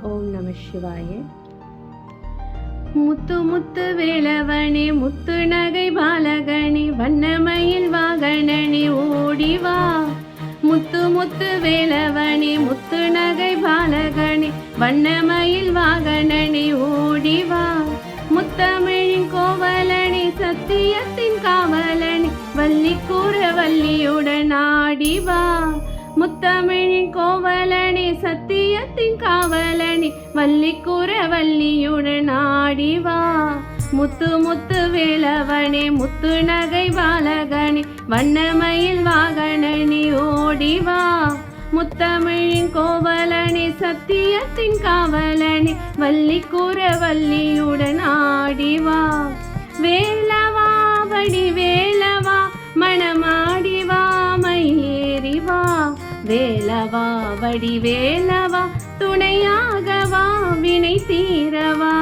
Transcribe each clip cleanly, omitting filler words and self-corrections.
ஓம் நம சிவாய. முத்து முத்து வேலவனே முத்து நகை பாலகனே வண்ணமயில் வாகனனே ஓடிவா. முத்து முத்து வேலவனே முத்து நகை பாலகனே வண்ணமயில் வாகனனே ஓடிவா. முத்தமிழின் கோவலனே சத்தியத்தின் காவலனே வள்ளிக்கூற வள்ளியுடன் ஆடிவா. முத்தமிழின் கோவலனே சத்தியத்தின் காவலனே வள்ளிக்கூற வள்ளியுடன் ஆடிவா. முத்து முத்து வேலவனே முத்து நகை பாலகனே வண்ணமயில் வாகனனே ஓடிவா. முத்தமிழின் கோவலனே சத்தியத்தின் காவலனே வள்ளிக்கூற வள்ளியுடன் ஆடிவா. வேலவா வடி வேலவா மணமாடிவா மயிலேறிவா. வேலவா வடி வேலவா துணையாகவா வினை தீரவா.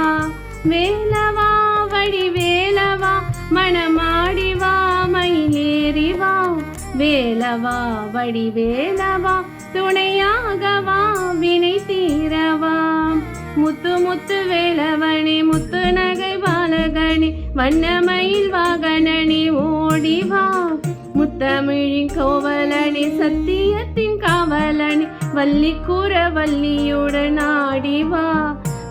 வேலவா வடி வேலவா மணமாடிவா மயிலேறிவா. வேலவா வடி வேலவா துணையாகவா வினை தீரவா. முத்து முத்து வேலவனே முத்து நகை பாலகனே வண்ணமயில் வாகனனே ஓடிவா. முத்தமிழின் கோவலனே சத்தியத்தின் காவலனே வள்ளிக்கூற வள்ளியுடன் ஆடிவா.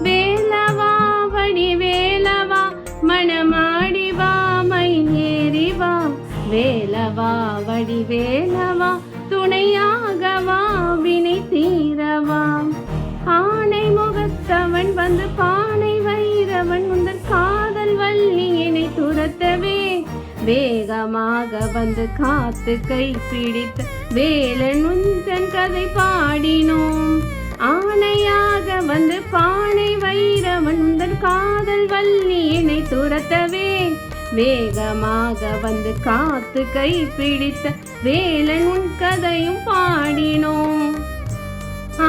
வேலவா வடி வேலவா மணமாடிவா மயிலேறிவா. வேலவா வடி வேலவா துணையாகவா வினை தீரவா. ஆனை முகத்தவன் வந்து பானை வைரவன் உந்தன் காதல் வள்ளியினை துரத்தவே வேகமாக வந்து காத்து கை பிடித்த வேலன் உந்தன் கதை பாடினோம். ஆனையாக வந்து பானை வைரவன் உந்தன் காதல் வள்ளியினை துரத்தவே வேகமாக வந்து காத்து கை பிடித்த வேலன் உன் கதையும் பாடினோம்.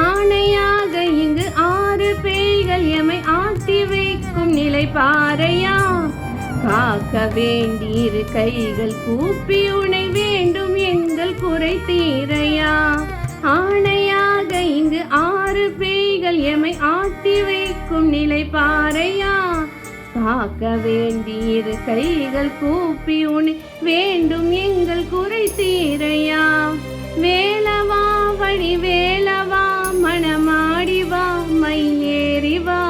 ஆணையாக இங்கு 6 பேய்கள் எமை ஆட்டி வைக்கும் நிலை பாறையா. காக்க வேண்டியிரு கைகள் கூப்பி உனை வேண்டும் எங்கள் குறை தீரையா. ஆணையாக இங்கு 6 பேய்கள் எமை ஆட்டி வைக்கும் நிலை பாறையா. காக்க வேண்டியிரு கைகள் கூப்பி உனை வேண்டும் எங்கள் குறை தீரையா. வேலவா வடி வேலவா மணமாடிவா மயிலேறிவா.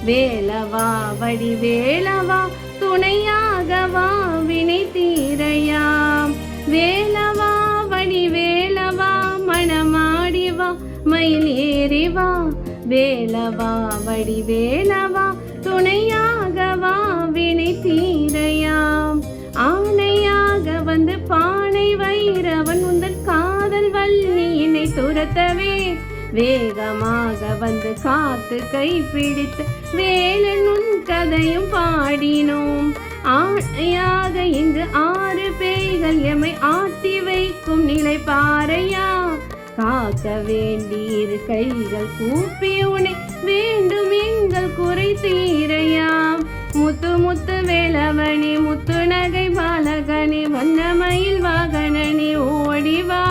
வேலவா வடி வேலவா துணையாகவா வினை தீரையா. வேலவா வடி வேலவா மணமாடிவா மயிலேறிவா. வேலவா வடி வேலவா துணையாகவா வினை தீரையா. ஆணையாக வந்து பானை வைரவன் உந்தன் காதல் வள்ளியினை துரத்தவே வேகமாக வந்து காத்து கை பிடித்த வேலன் உன் கதையும் பாடினோம். ஆணையாக இங்கு 6 பேய்கள் எமை ஆட்டி வைக்கும் நிலை பாறையா. காக்க வேண்டியிரு கைகள் கூப்பி உனை வேண்டும் எங்கள் குறை தீரையா. முத்து முத்து வேலவனே முத்து நகை பாலகனே வண்ணமயில் வாகனனே ஓடிவா.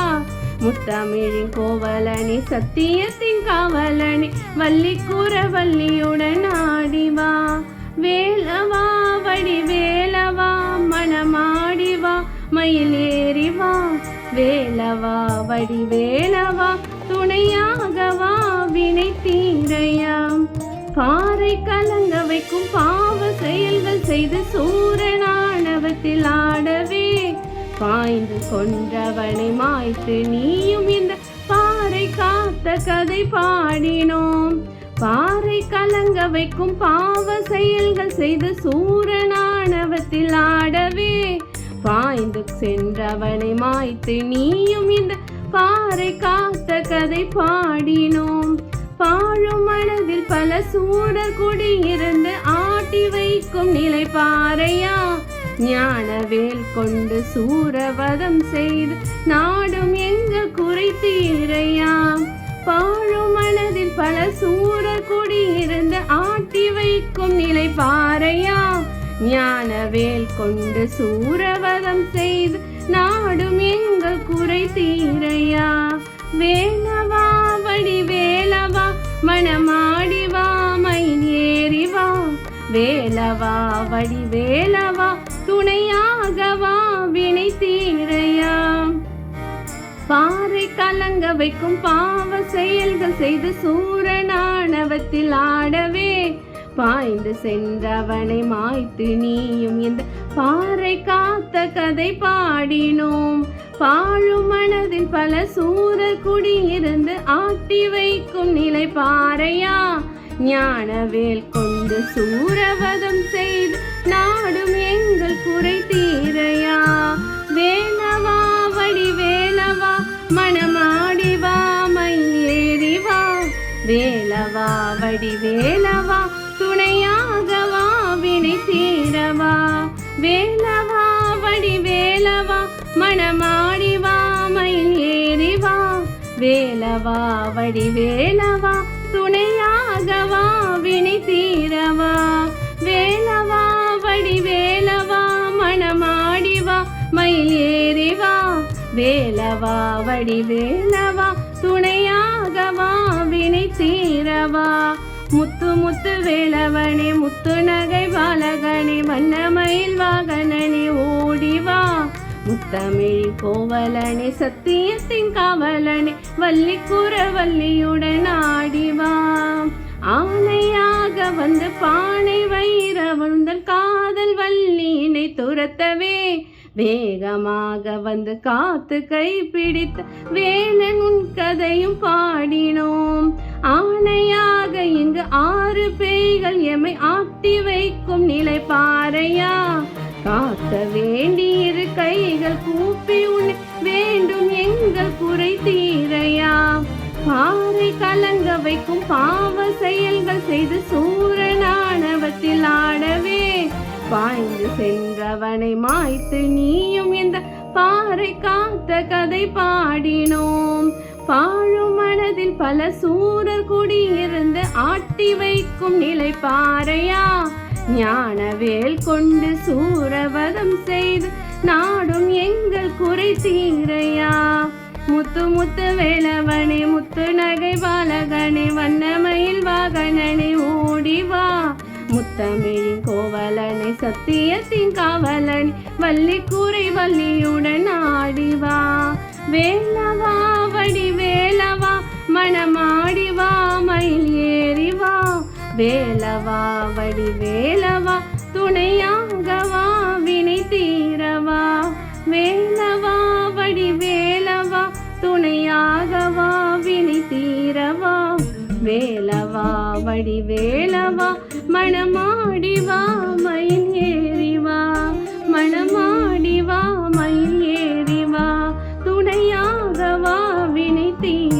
முத்தமிழின் கோவலனே சத்தியத்தின் காவலனே வள்ளிக்கூற வள்ளியுடன் ஆடிவா. வேலவா வடி வேலவா மணமாடிவா மயிலேறிவா. வேலவா வடி வேலவா துணையாகவா வினை தீரையாம். பாறை கலங்க வைக்கும் பாவ செயல்கள் செய்து சூரனானவத்தில் ஆடவே பாய்ந்து கொன்றவனை மாய்த்து நீயும் இந்த பாறை காத்த கதை பாடினோம். பாறை கலங்க வைக்கும் பாவ செயல்கள் செய்து சூரனானவத்தில் ஆடவே பாய்ந்து சென்றவனை மாய்த்து நீயும் இந்த பாறை காத்த கதை பாடினோம். பாழும் மனதில் பல சூடர் குடியிருந்து ஆட்டி வைக்கும் நிலை பாறையா. ஞானவேல் கொண்டு சூரவதம் செய்து நாடும் எங்கள் குறை தீரையா. பாழும் மனதில் பல சூரர் குடியிருந்து ஆட்டி வைக்கும் நிலை பாறையா. ஞானவேல் கொண்டு சூரவதம் செய்து நாடும் எங்கள் குறை தீரையா. வேலவா வடி வேலவா மணமாடி வேலவா வடிவேலவா துணையாகவா வினை தீரையா. பாறை கலங்க வைக்கும் பாவ செயல்கள் செய்து சூரனானவத்தில் ஆடவே பாய்ந்து சென்றவனை மாய்த்து நீயும் இந்த பாறை காத்த கதை பாடினோம். பாழும் மனதில் பல சூரர் குடியிருந்து ஆட்டி வைக்கும் நிலை பாறையா. ஞானவேல் கொண்டு சூரவதம் செய்து நாடும் எங்கள் குறை தீரையா. வேலவா வடிவேலவா மணமாடிவா மயில் ஏறிவா. வேலவா வடிவேலவா துணையாகவா வினை தீரவா. வேலவா வடிவேலவா மணமாடிவா மயில் ஏறிவா. வேலவா வடிவேலவா துணையாகவா வினை தீரவா. வேலவா வடிவேலவா மணமாடிவா மயில் ஏறிவா. வேலவா வடிவேலவா துணையாகவா வினை தீரவா. முத்து முத்து வேலவனே முத்து நகை பாலகனே வண்ணமயில் வாகனனே ஓடிவா. முத்தமிழ் கோவலனே சத்தியத்தின் காவலனே வள்ளிக்குற வள்ளியுடன் ஆடிவா. ஆணையாக வந்து பானை வைரவந்தன் காதல் வள்ளியினை துரத்தவே வேகமாக வந்து காத்து கைப்பிடித்த வேலன் உன் கதையும் பாடினோம். ஆணையாக இங்கு 6 பேய்கள் எம்மை ஆட்டி வைக்கும் நிலை பாறையா. காக்க வேண்டியிரு கைகள் கூப்பி உன்னை வேண்டும் எங்கள் குறை தீரையா. பாறை கலங்க வைக்கும் பாவ செயல்கள் செய்து சூரனானவத்தில் ஆடவே பாய்ந்து சென்றவனை மாய்த்து நீயும் இந்த பாறை காத்த கதை பாடினோம். பாழும் மனதில் பல சூரர் குடியிருந்து ஆட்டி வைக்கும் நிலை பாறையா. ஞானவேல் கொண்டு சூரவதம் செய்து நாடும் எங்கள் குறை தீரையா. முத்து முத்து வேலவனே முத்து நகை பாலகனே வண்ணமயில் வாகனனே ஓடிவா. முத்தமிழின் கோவலனை சத்தியத்தின் காவலனை வள்ளிக்குறை வள்ளியுடன் ஆடிவா. வேலவா வடிவேலவா மணமாடிவா மயில் ஏறிவா. வேலவா வடிவேலவா துணையாகவா வினை தீரவா. வேலவா வடிவேலவா துணையாகவா வினை தீரவா. வேலவா வடிவேலவா மணமாடிவா மயில் ஏறிவா. மணமாடிவா மயில் ஏறிவா துணையாகவா வினை தீரவா.